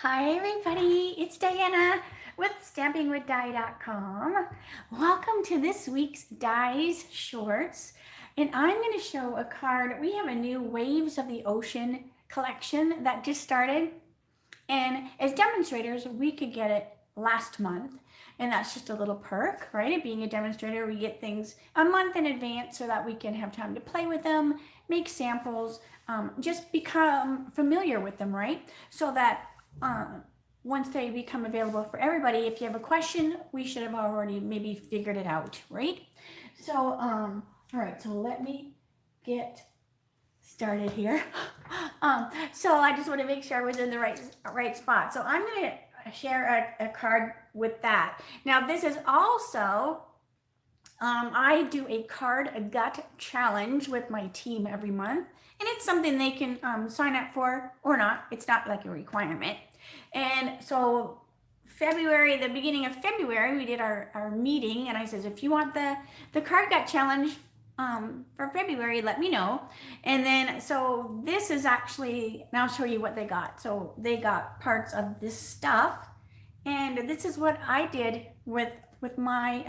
Hi everybody, it's Diana with stampingwithdie.com. Welcome to this week's Dies Shorts, and I'm going to show a card. We have a new Waves of the Ocean collection that just started, and as demonstrators we could get it last month, and that's just a little perk, right? Being a demonstrator, we get things a month in advance so that we can have time to play with them, make samples, just become familiar with them, right? So that once they become available for everybody, if you have a question, we should have already maybe figured it out, right? So, all right, so let me get started here. So I just want to make sure I was in the right spot. So I'm going to share a card with that. Now, this is also I do a gut challenge with my team every month, and it's something they can sign up for or not. It's not like a requirement. And so the beginning of February, we did our meeting, and I says, if you want the card gut challenge for February, let me know. And then, so this is actually, and I'll show you what they got. So they got parts of this stuff, and this is what I did with my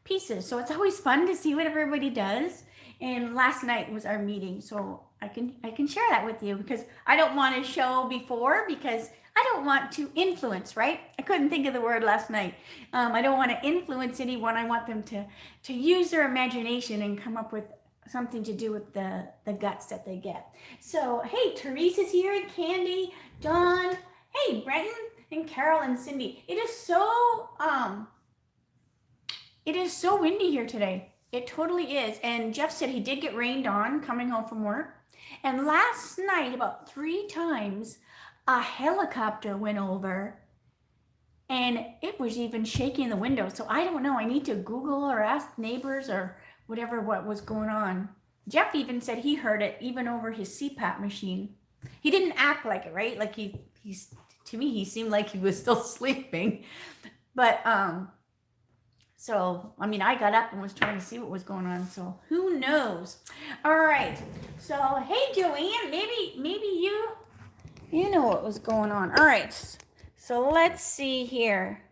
pieces. So it's always fun to see what everybody does. And last night was our meeting, so I can share that with you because I don't want to show before, because I don't want to influence, right? I couldn't think of the word last night. I don't want to influence anyone. I want them to use their imagination and come up with something to do with the guts that they get. So, hey, Teresa's here, and Candy, Dawn, hey, Brenton, and Carol, and Cindy. It is so windy here today. It totally is. And Jeff said he did get rained on coming home from work. And last night, about 3 times, a helicopter went over, and it was even shaking the window. So I don't know. I need to Google or ask neighbors or whatever what was going on. Jeff even said he heard it even over his CPAP machine. He didn't act like it, right? Like he's to me, he seemed like he was still sleeping. But so, I mean, I got up and was trying to see what was going on. So who knows? All right. So, hey, Joanne, maybe you know what was going on. All right. So let's see here.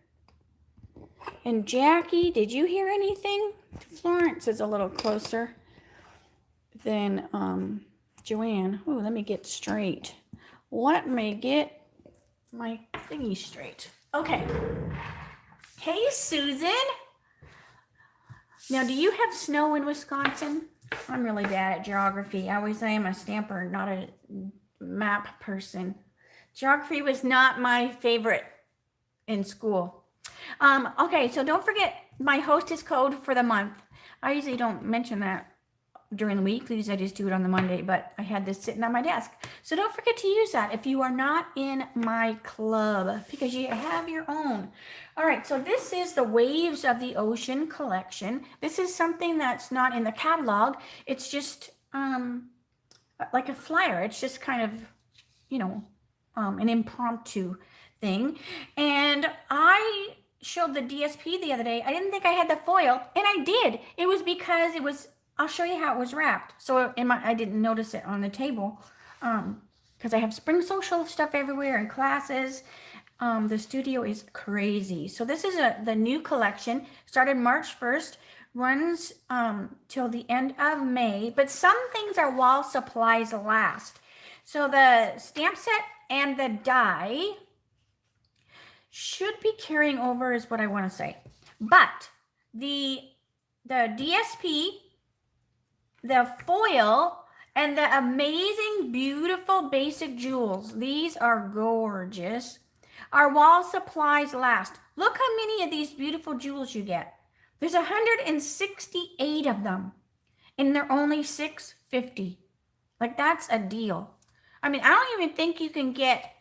And Jackie, did you hear anything? Florence is a little closer than Joanne. Oh, let me get straight. Let me get my thingy straight. Okay. Hey, Susan. Now, do you have snow in Wisconsin? I'm really bad at geography. I always say I'm a stamper, not a map person. Geography was not my favorite in school. Okay, so don't forget my hostess code for the month. I usually don't mention that during the week. Usually I just do it on the Monday, but I had this sitting on my desk. So don't forget to use that if you are not in my club, because you have your own. All right, so this is the Waves of the Ocean collection. This is something that's not in the catalog. It's just like a flyer. It's just kind of, an impromptu thing. And I showed the DSP the other day. I didn't think I had the foil, and I did. It was because I'll show you how it was wrapped. So I didn't notice it on the table because I have spring social stuff everywhere and classes. The studio is crazy. So this is the new collection. Started March 1st, runs till the end of May. But some things are while supplies last. So the stamp set and the die should be carrying over, is what I want to say. But the DSP, the foil, and the amazing, beautiful basic jewels, these are gorgeous, are while supplies last. Look how many of these beautiful jewels you get. There's 168 of them, and they're only $6.50. Like, that's a deal. I mean, I don't even think you can get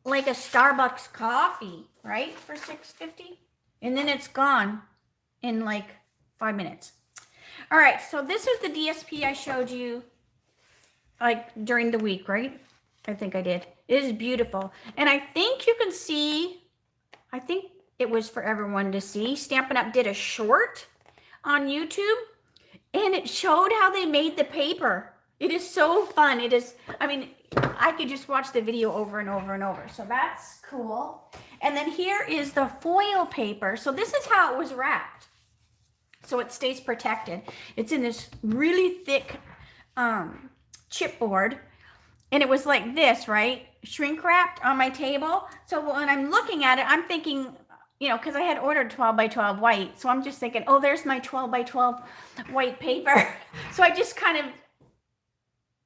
like a Starbucks coffee, right, for $6.50, and then it's gone in like 5 minutes. All right, so this is the DSP I showed you like during the week, right? I think I did. It is beautiful. And I think you can see, I think it was for everyone to see. Stampin' Up! Did a short on YouTube, and it showed how they made the paper. It is so fun. It is, I mean, I could just watch the video over and over and over. So that's cool. And then here is the foil paper. So this is how it was wrapped. So it stays protected. It's in this really thick chipboard. And it was like this, right? Shrink wrapped on my table. So when I'm looking at it, I'm thinking, you know, because I had ordered 12 by 12 white. So I'm just thinking, oh, there's my 12 by 12 white paper. So I just kind of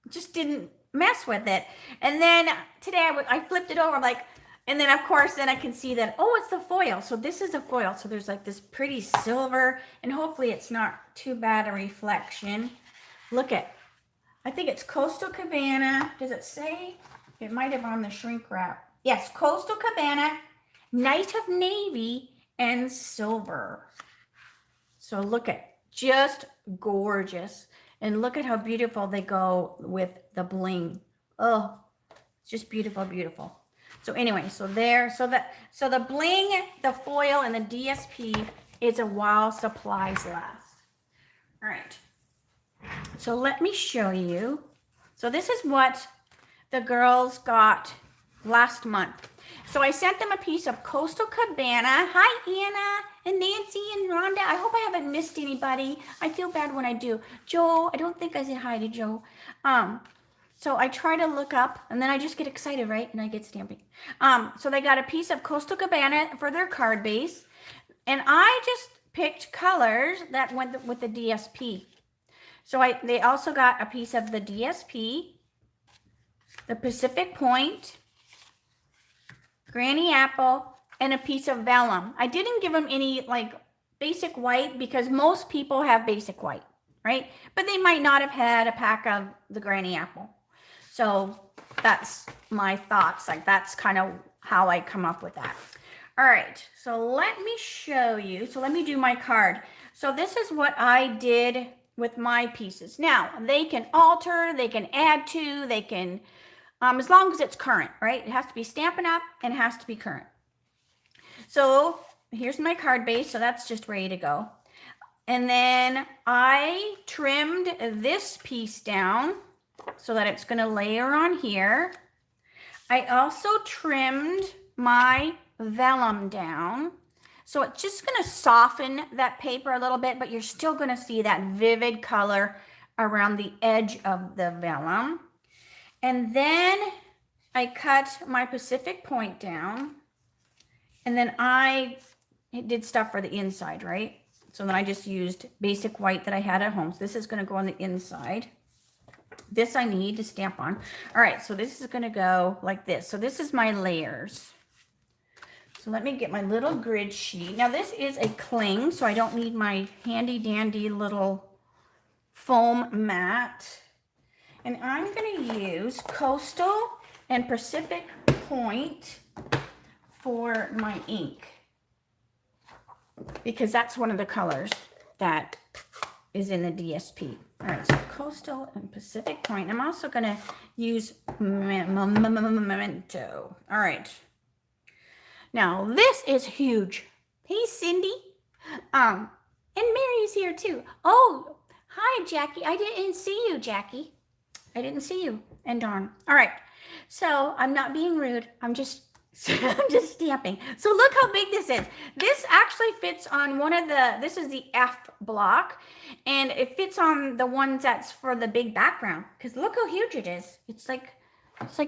just didn't mess with it. And then today I flipped it over, like, and then of course, then I can see that, oh, it's the foil. So this is a foil. So there's like this pretty silver, and hopefully it's not too bad a reflection. Look at, I think it's Coastal Cabana. Does it say? It might have on the shrink wrap. Yes, Coastal Cabana, Night of Navy, and Silver. So look at, just gorgeous. And look at how beautiful they go with the bling. Oh, it's just beautiful, beautiful. So anyway, so there, so the bling, the foil, and the DSP is a while supplies last. All right. So let me show you. So this is what the girls got last month. So I sent them a piece of Coastal Cabana. Hi, Anna and Nancy and Rhonda. I hope I haven't missed anybody. I feel bad when I do. Joe, I don't think I said hi to Joe. So I try to look up, and then I just get excited, right? And I get stamping. So they got a piece of Coastal Cabana for their card base. And I just picked colors that went with the DSP. So they also got a piece of the DSP, the Pacific Point, Granny Apple, and a piece of vellum. I didn't give them any like basic white because most people have basic white, right? But they might not have had a pack of the Granny Apple. So that's my thoughts. Like that's kind of how I come up with that. All right, so let me show you. So let me do my card. So this is what I did with my pieces. Now, they can alter, they can add to, they can, as long as it's current, right? It has to be Stampin' Up! And it has to be current. So here's my card base. So that's just ready to go. And then I trimmed this piece down so that it's going to layer on here. I also trimmed my vellum down. So it's just going to soften that paper a little bit, but you're still going to see that vivid color around the edge of the vellum. And then I cut my Pacific Point down. And then I did stuff for the inside, right? So then I just used basic white that I had at home. So this is going to go on the inside. This I need to stamp on. All right, so this is going to go like this. So this is my layers. So let me get my little grid sheet. Now this is a cling, so I don't need my handy dandy little foam mat. And I'm going to use Coastal and Pacific Point for my ink, because that's one of the colors that is in the DSP. All right, so Coastal and Pacific Point. I'm also going to use Memento. All right. Now, this is huge. Hey, Cindy. And Mary's here, too. Oh, hi, Jackie. I didn't see you, Jackie. I didn't see you. And Dawn. All right. So, I'm not being rude. I'm just stamping. So look how big this is. This actually fits on one of the, this is the F block, and it fits on the ones that's for the big background, because look how huge it is. It's like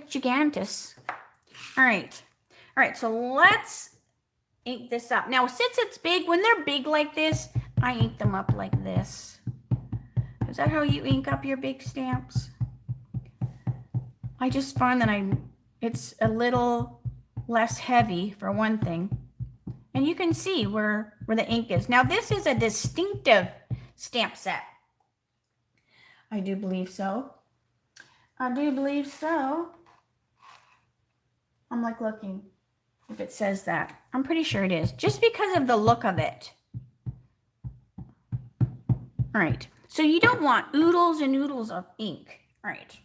gigantus. All right. All right, so let's ink this up. Now, since it's big, when they're big like this, I ink them up like this. Is that how you ink up your big stamps? I just find that it's a little less heavy for one thing, and you can see where the ink is. Now this is a distinctive stamp set. I do believe so. I do believe so. I'm like looking if it says that. I'm pretty sure it is, just because of the look of it. All right, so you don't want oodles and oodles of ink. All right,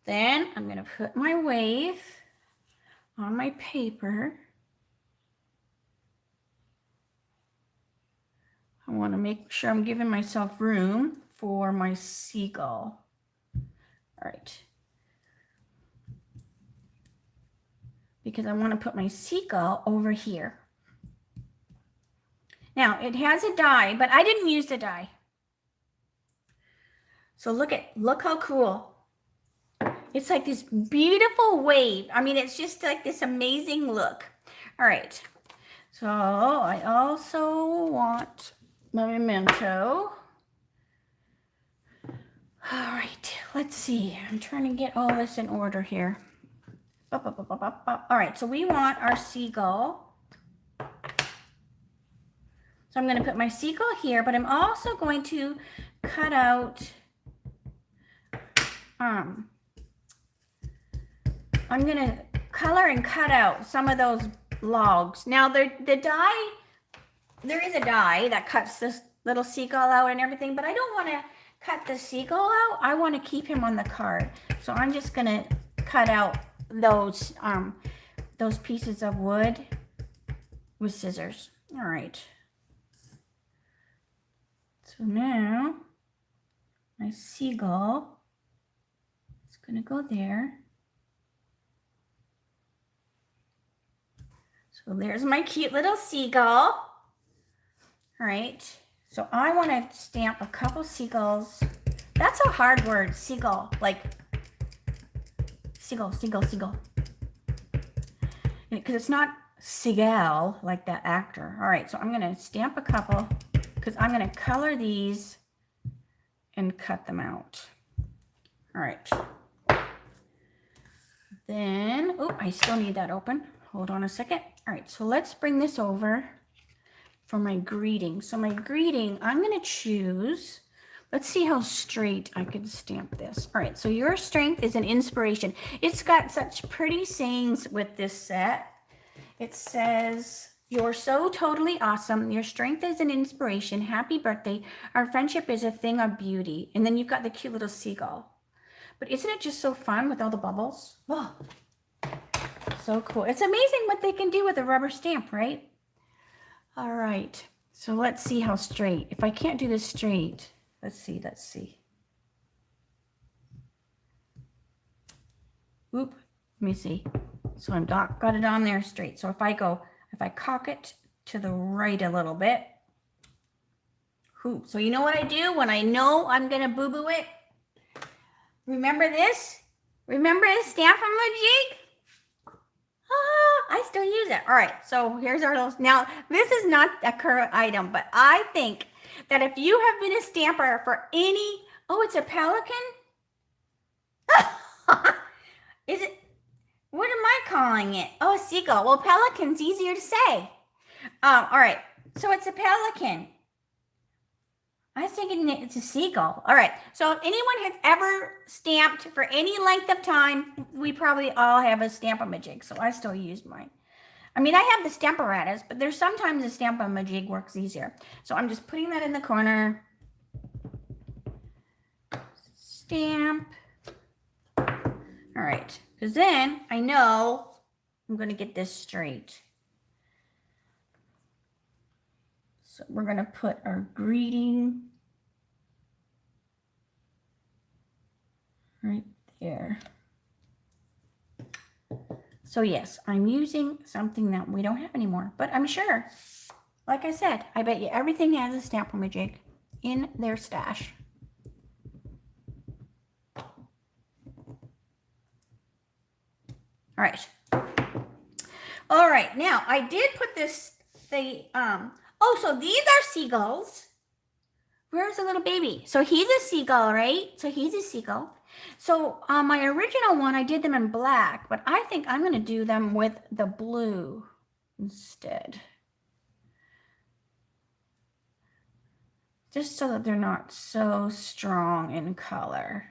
then I'm going to put my wave on my paper. I want to make sure I'm giving myself room for my seagull. All right. because I want to put my seagull over here. Now, it has a die, but I didn't use the die. So look how cool. It's like this beautiful wave. I mean, it's just like this amazing look. All right. So I also want my memento. All right, let's see. I'm trying to get all this in order here. All right, so we want our seagull. So I'm going to put my seagull here, but I'm also going to cut out, I'm going to color and cut out some of those logs. Now the die, there is a die that cuts this little seagull out and everything, but I don't want to cut the seagull out. I want to keep him on the card. So I'm just going to cut out those pieces of wood with scissors. All right. So now my seagull is going to go there. So there's my cute little seagull. All right. So I want to stamp a couple seagulls. That's a hard word, seagull. Like seagull. Because it's not seagull like that actor. All right, so I'm going to stamp a couple because I'm going to color these and cut them out. All right. Then, oh, I still need that open. Hold on a second. All right, so let's bring this over for my greeting. So my greeting, I'm going to choose, let's see how straight I can stamp this. All right, so your strength is an inspiration. It's got such pretty sayings with this set. It says, you're so totally awesome. Your strength is an inspiration. Happy birthday. Our friendship is a thing of beauty. And then you've got the cute little seagull. But isn't it just so fun with all the bubbles? Oh, so cool. It's amazing what they can do with a rubber stamp, right? All right, so let's see how straight. If I can't do this straight, let's see. Oop, let me see. So I've got it on there straight. So if I cock it to the right a little bit. So you know what I do when I know I'm gonna boo-boo it? Remember this? Remember the Stampin' Majig? I still use it. All right, so here's our little, now this is not a current item, but I think that if you have been a stamper for any, oh, it's a pelican? Is it, what am I calling it? Oh, a seagull. Well, pelican's easier to say. All right, so it's a pelican. I was thinking it's a seagull. All right, so if anyone has ever stamped for any length of time, we probably all have a Stamp-A-Majig, so I still use mine. I mean, I have the Stamparatus, but there's sometimes a Stamp-A-Majig works easier. So I'm just putting that in the corner. Stamp. All right, because then I know I'm going to get this straight. So we're going to put our greeting right there. So yes, I'm using something that we don't have anymore, but I'm sure, like I said, I bet you everything has a Stamp-A-Majig in their stash. All right. All right, now I did put this, oh, so these are seagulls. Where's the little baby? So he's a seagull, right? So he's a seagull. So my original one, I did them in black, but I think I'm going to do them with the blue instead. Just so that they're not so strong in color.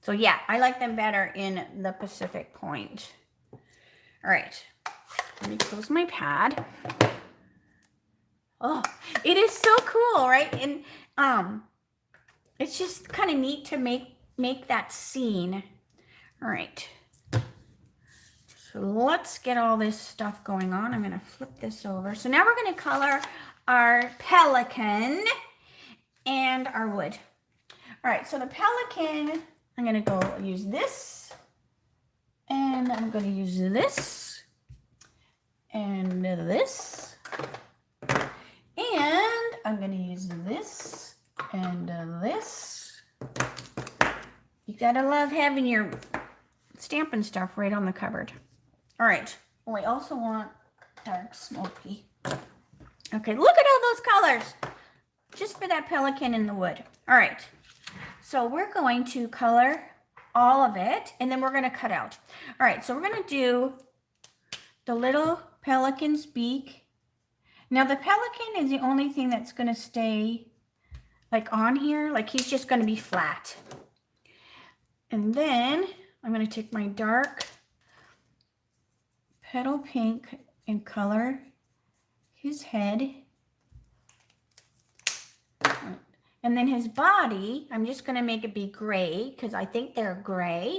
So yeah, I like them better in the Pacific Point. All right, let me close my pad. Oh, it is so cool, right? And it's just kind of neat to make that scene. All right. So let's get all this stuff going on. I'm going to flip this over. So now we're going to color our pelican and our wood. All right, so the pelican, I'm going to go use this. And I'm going to use this and this. And I'm going to use this and this. You got to love having your Stampin' stuff right on the cupboard. All right. Oh, I also want dark smoky. Okay, look at all those colors. Just for that pelican in the wood. All right. So we're going to color all of it, and then we're going to cut out. All right, so we're going to do the little pelican's beak. Now the pelican is the only thing that's going to stay like on here, like he's just going to be flat. And then I'm going to take my dark petal pink and color his head. And then his body, I'm just going to make it be gray because I think they're gray.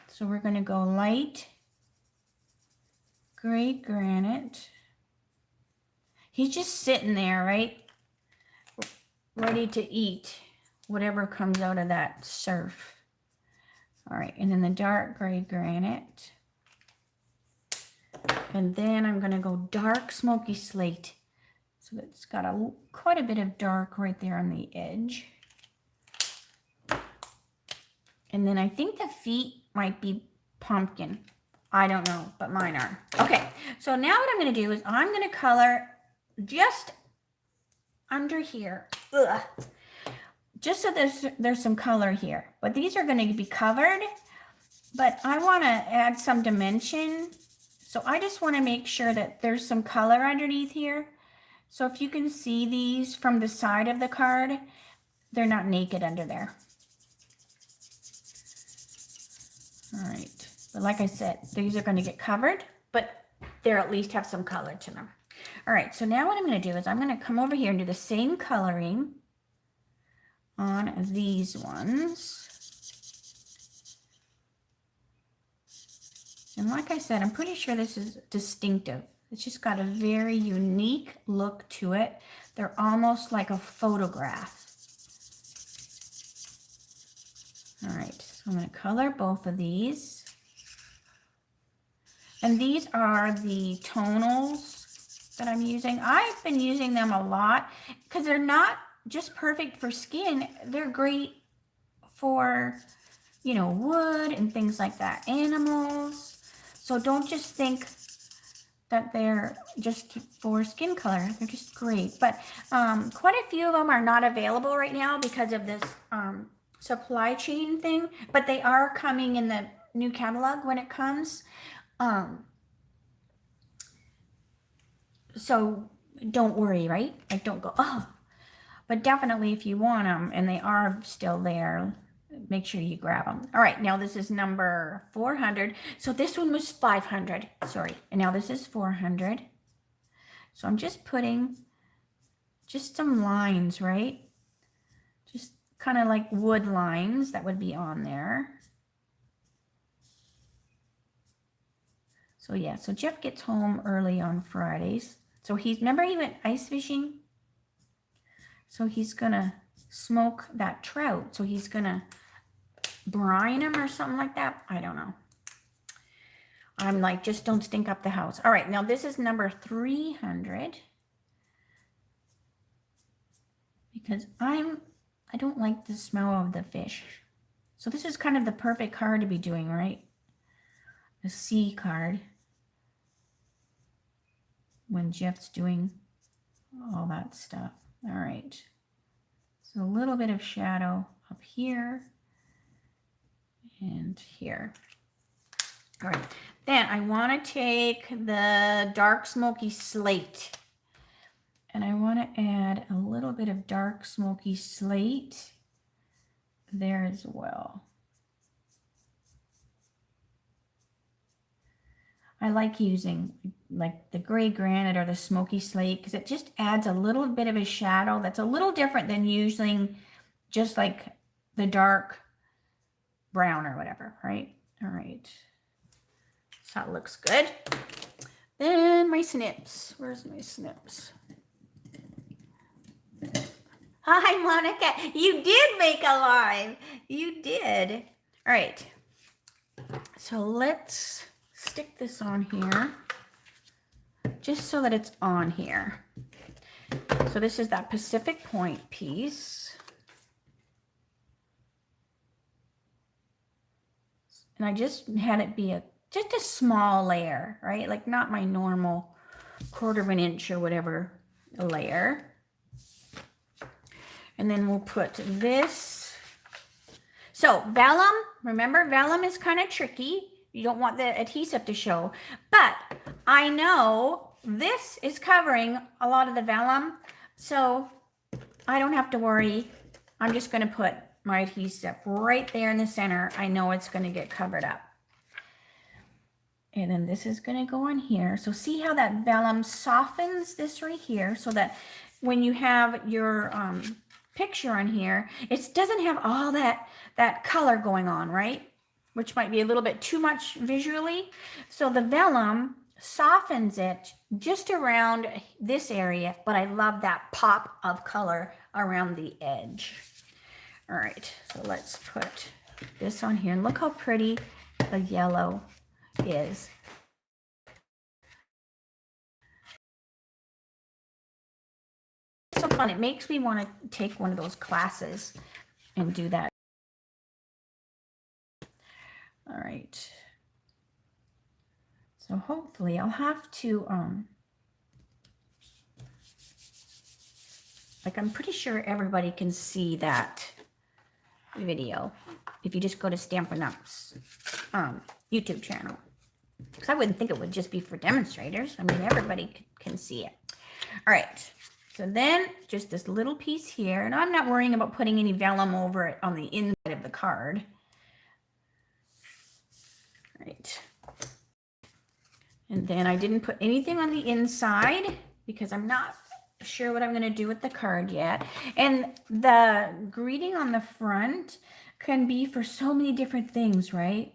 So we're going to go light gray granite. He's just sitting there, right? Ready to eat whatever comes out of that surf. All right, and then the dark gray granite. And then I'm going to go dark smoky slate. So it's got quite a bit of dark right there on the edge. And then I think the feet might be pumpkin. I don't know, but mine are. Okay, so now what I'm going to do is I'm going to color just under here. Ugh. Just so there's some color here. But these are going to be covered. But I want to add some dimension. So I just want to make sure that there's some color underneath here. So if you can see these from the side of the card, they're not naked under there. All right, but like I said, these are going to get covered, but they'll at least have some color to them. All right, so now what I'm going to do is I'm going to come over here and do the same coloring on these ones. And like I said, I'm pretty sure this is distinctive. It's just got a very unique look to it. They're almost like a photograph. All right, so I'm going to color both of these. And these are the tonals that I'm using. I've been using them a lot because they're not just perfect for skin. They're great for, you know, wood and things like that, animals. So don't just think that they're just for skin color. They're just great. But quite a few of them are not available right now because of this supply chain thing. But they are coming in the new catalog when it comes. So don't worry, right? Like don't go, oh. But definitely if you want them and they are still there, make sure you grab them. All right, now this is number 400. So this one was 500, sorry. And now this is 400. So I'm just putting just some lines, right? Just kind of like wood lines that would be on there. So yeah, so Jeff gets home early on Fridays. So remember he went ice fishing? So he's gonna smoke that trout. So he's gonna brine them or something like that. I don't know. I'm like, just don't stink up the house. All right, now this is number 300. Because I don't like the smell of the fish. So this is kind of the perfect card to be doing, right? The sea card. When Jeff's doing all that stuff. All right. So a little bit of shadow up here and here. All right. Then I want to take the dark smoky slate and I want to add a little bit of dark smoky slate there as well. I like using like the gray granite or the smoky slate because it just adds a little bit of a shadow that's a little different than using just like the dark brown or whatever, right? All right. So that looks good. Then my snips. Where's my snips? Hi, Monica. You did make a live. You did. All right. so let's stick this on here, just so that it's on here. So this is that Pacific Point piece. And I just had it be just a small layer, right? Like not my normal 1/4 of an inch or whatever layer. And then we'll put this. So vellum, remember vellum is kind of tricky. You don't want the adhesive to show, but I know this is covering a lot of the vellum, so I don't have to worry. I'm just going to put my adhesive right there in the center. I know it's going to get covered up. And then this is going to go on here. So see how that vellum softens this right here, so that when you have your picture on here, it doesn't have all that color going on, right? Which might be a little bit too much visually. So the vellum softens it just around this area, but I love that pop of color around the edge. All right, so let's put this on here, and look how pretty the yellow is. It's so fun. It makes me want to take one of those classes and do that. All right. So hopefully I'll have to, like I'm pretty sure everybody can see that video if you just go to Stampin' Up's YouTube channel. Because I wouldn't think it would just be for demonstrators. I mean, everybody can see it. All right. So then just this little piece here, and I'm not worrying about putting any vellum over it on the inside of the card. All right. And then I didn't put anything on the inside because I'm not sure what I'm going to do with the card yet. And the greeting on the front can be for so many different things, right?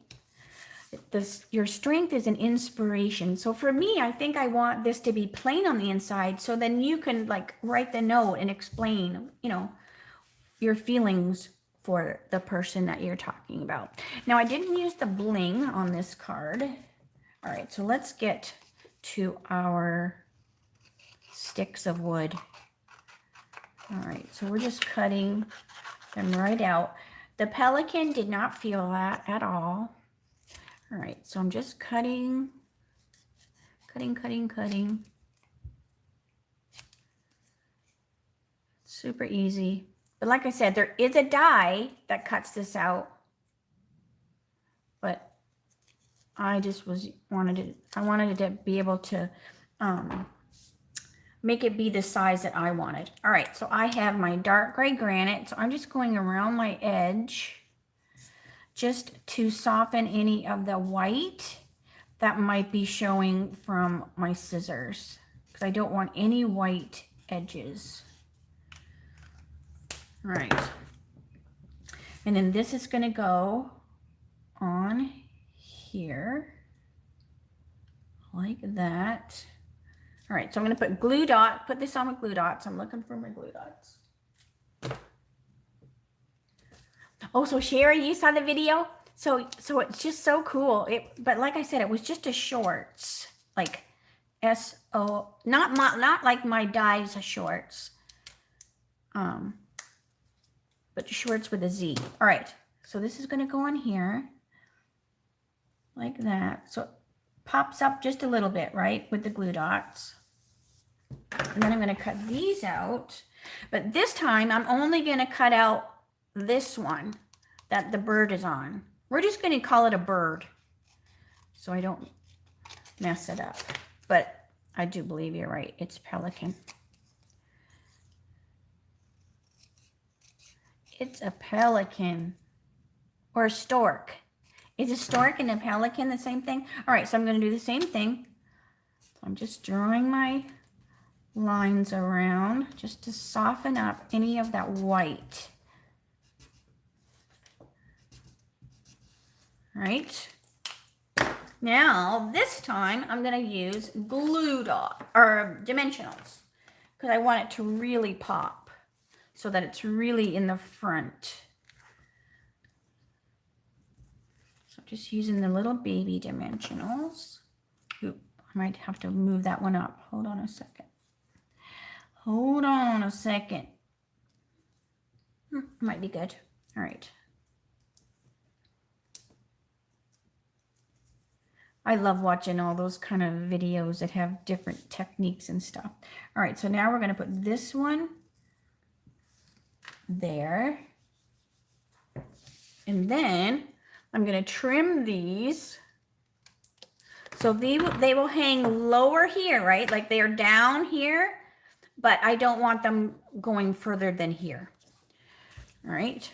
Your strength is an inspiration. So for me, I think I want this to be plain on the inside, so then you can like write the note and explain, you know, your feelings for the person that you're talking about. Now, I didn't use the bling on this card. All right, so let's get to our sticks of wood. All right, so we're just cutting them right out. The pelican did not feel that at all. All right, so I'm just cutting. Super easy. But like I said, there is a die that cuts this out. But I just wanted it to be able to make it be the size that I wanted. All right, so I have my dark gray granite. So I'm just going around my edge just to soften any of the white that might be showing from my scissors, because I don't want any white edges. All right. And then this is going to go on here like that. All right, so I'm going to put this on with glue dots. I'm looking for my glue dots. Oh, so Sherry, you saw the video? So it's just so cool. But like I said, it was just a shorts, like S-O, not like my dies shorts, but shorts with a Z. All right, so this is going to go on here like that. So it pops up just a little bit, right, with the glue dots. And then I'm going to cut these out. But this time, I'm only going to cut out this one that the bird is on. We're just going to call it a bird so I don't mess it up. But I do believe you're right. It's pelican. It's a pelican or a stork. Is a stork and a pelican the same thing? All right, so I'm going to do the same thing. So I'm just drawing my lines around just to soften up any of that white. All right. Now, this time I'm going to use glue dot or dimensionals because I want it to really pop so that it's really in the front. So just using the little baby dimensionals. Oop, I might have to move that one up. Hold on a second. Hold on a second. Might be good. All right. I love watching all those kind of videos that have different techniques and stuff. All right, so now we're going to put this one there. And then I'm going to trim these. So they will hang lower here, right? Like they are down here, but I don't want them going further than here. All right.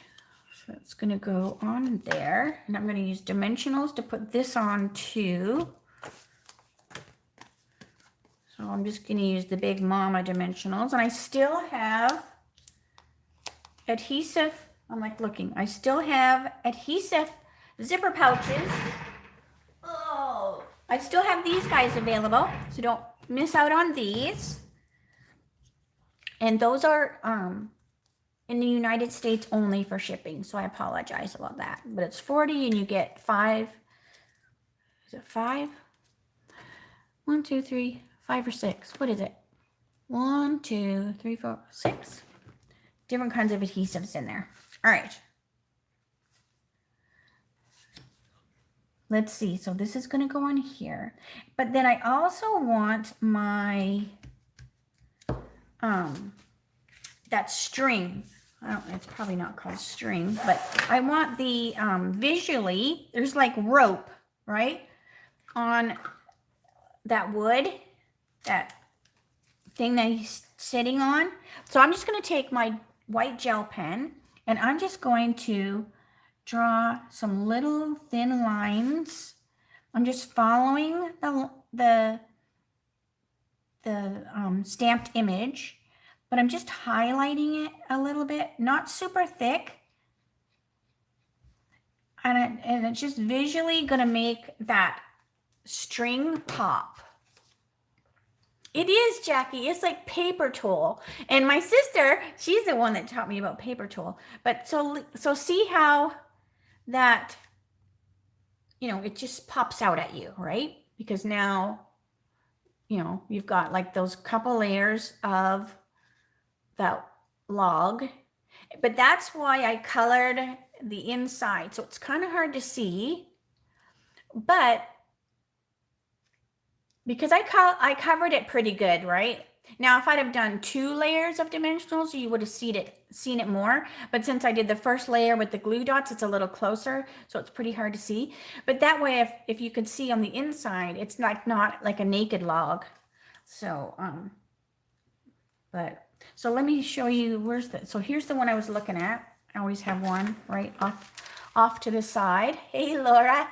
So it's going to go on there, and I'm going to use dimensionals to put this on too. So I'm just going to use the Big Mama dimensionals, and I still have adhesive. I'm like looking. I still have adhesive zipper pouches. Oh, I still have these guys available, so don't miss out on these. And those are in the United States only for shipping, so I apologize about that. But it's 40 and you get 5. Is it 5? 1, 2, 3, 5 or 6. What is it? 1, 2, 3, 4, 6. Different kinds of adhesives in there. All right. Let's see. So this is going to go on here. But then I also want my that string. It's probably not called string, but I want the visually, there's like rope, right? On that wood, that thing that he's sitting on. So I'm just going to take my white gel pen and I'm just going to draw some little thin lines. I'm just following the stamped image. But I'm just highlighting it a little bit, not super thick. And it's just visually going to make that string pop. It is, Jackie. It's like paper tool. And my sister, she's the one that taught me about paper tool. But so see how that, you know, it just pops out at you, right? Because now, you know, you've got like those couple layers of that log, but that's why I colored the inside. So it's kind of hard to see, but because I covered it pretty good, right? Now, if I'd have done 2 layers of dimensionals, you would have seen it more. But since I did the first layer with the glue dots, it's a little closer, so it's pretty hard to see. But that way, if you could see on the inside, it's not like a naked log. So, so let me show you so here's the one I was looking at. I always have one right off to the side. Hey, Laura.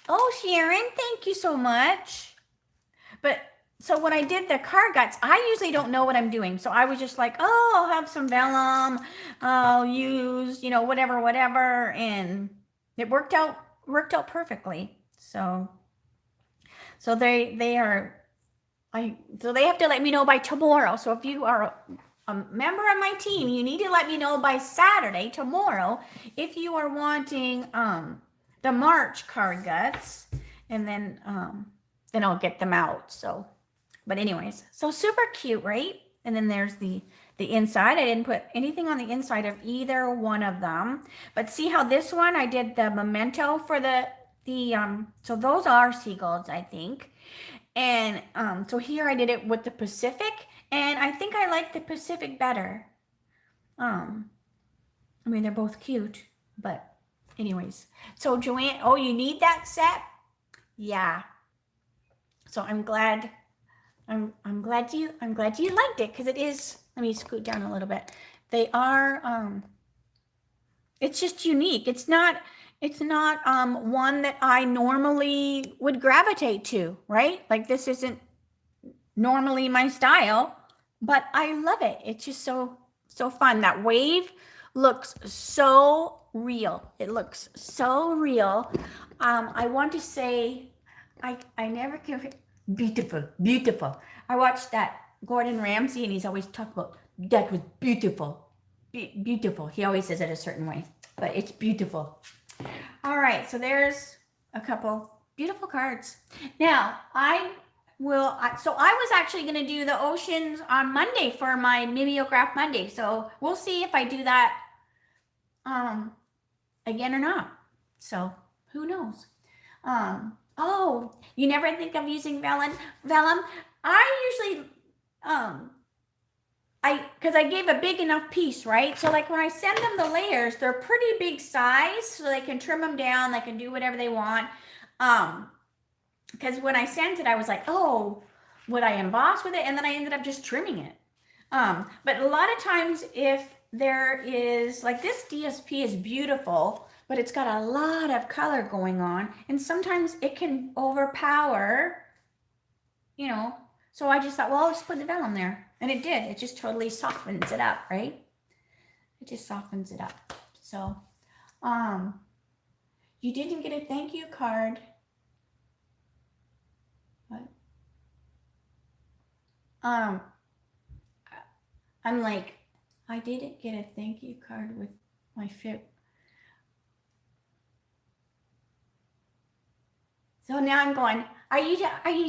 Oh, Sharon, thank you so much. But so when I did the card guts, I usually don't know what I'm doing. So I was just like, oh, I'll have some vellum. I'll use, you know, whatever. And it worked out perfectly. So they are, so they have to let me know by tomorrow. So if you are a member of my team, you need to let me know by Saturday, tomorrow, if you are wanting the March card guts, and then I'll get them out. So, but anyways, so super cute, right? And then there's the inside. I didn't put anything on the inside of either one of them. But see how this one, I did the memento for so those are seagulls, I think. And so here I did it with the Pacific, and I think I like the Pacific better. I mean, they're both cute, but anyways. So Joanne, oh, you need that set? Yeah. So I'm glad you liked it, because it is, let me scoot down a little bit. They are it's just unique. It's not one that I normally would gravitate to, right? Like this isn't normally my style, but I love it. It's just so fun. That wave looks so real. It looks so real. I want to say, I never can, beautiful. I watched that Gordon Ramsay, and he's always talking about, that was beautiful. Beautiful. He always says it a certain way, but it's beautiful. All right, so there's a couple beautiful cards. Now, so I was actually going to do the oceans on Monday for my Mimeograph Monday. So we'll see if I do that again or not. So who knows? Oh, you never think of using vellum? I usually, because I gave a big enough piece, right? So like when I send them the layers, they're pretty big size, so they can trim them down, they can do whatever they want. Because when I sent it, I was like, oh, would I emboss with it? And then I ended up just trimming it. But a lot of times if there is, like this DSP is beautiful, but it's got a lot of color going on, and sometimes it can overpower, you know. So I just thought, well, I'll just put the vellum there. And it did. It just totally softens it up, right? It just softens it up. So, you didn't get a thank you card. What? I'm like, I didn't get a thank you card with my fit. So now I'm going, are you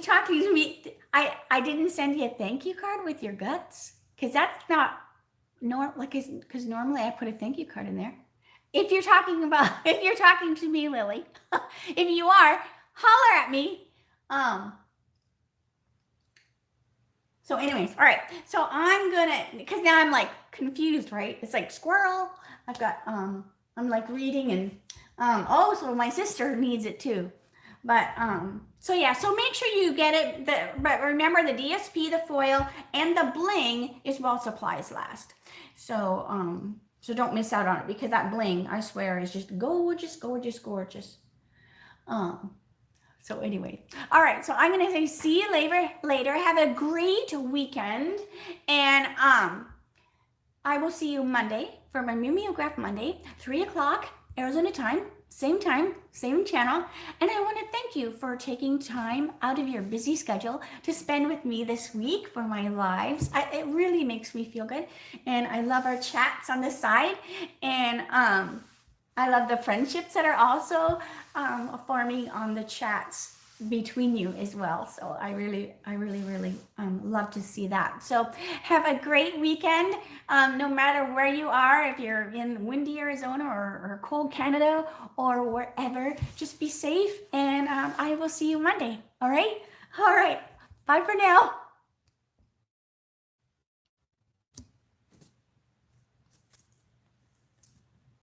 talking to me? I didn't send you a thank you card with your guts? Because that's not normal, like, because normally I put a thank you card in there. If you're talking to me, Lily, if you are, holler at me. So anyways, all right. So I'm gonna, because now I'm like confused, right? It's like squirrel. I've got, I'm like reading and, oh, so my sister needs it too. But, so yeah, so make sure you get it. But remember the DSP, the foil, and the bling is while supplies last. So, so don't miss out on it, because that bling, I swear, is just gorgeous, gorgeous, gorgeous. So anyway, all right, so I'm going to say see you later. Have a great weekend. And I will see you Monday for my Mimeograph Monday, 3 o'clock Arizona time, same channel. And I want to thank you for taking time out of your busy schedule to spend with me this week for my lives. It really makes me feel good. And I love our chats on the side. And I love the friendships that are also forming on the chats between you as well. So I really love to see that. So have a great weekend. No matter where you are, if you're in windy Arizona or cold Canada or wherever, just be safe. And I will see you Monday. All right. Bye for now.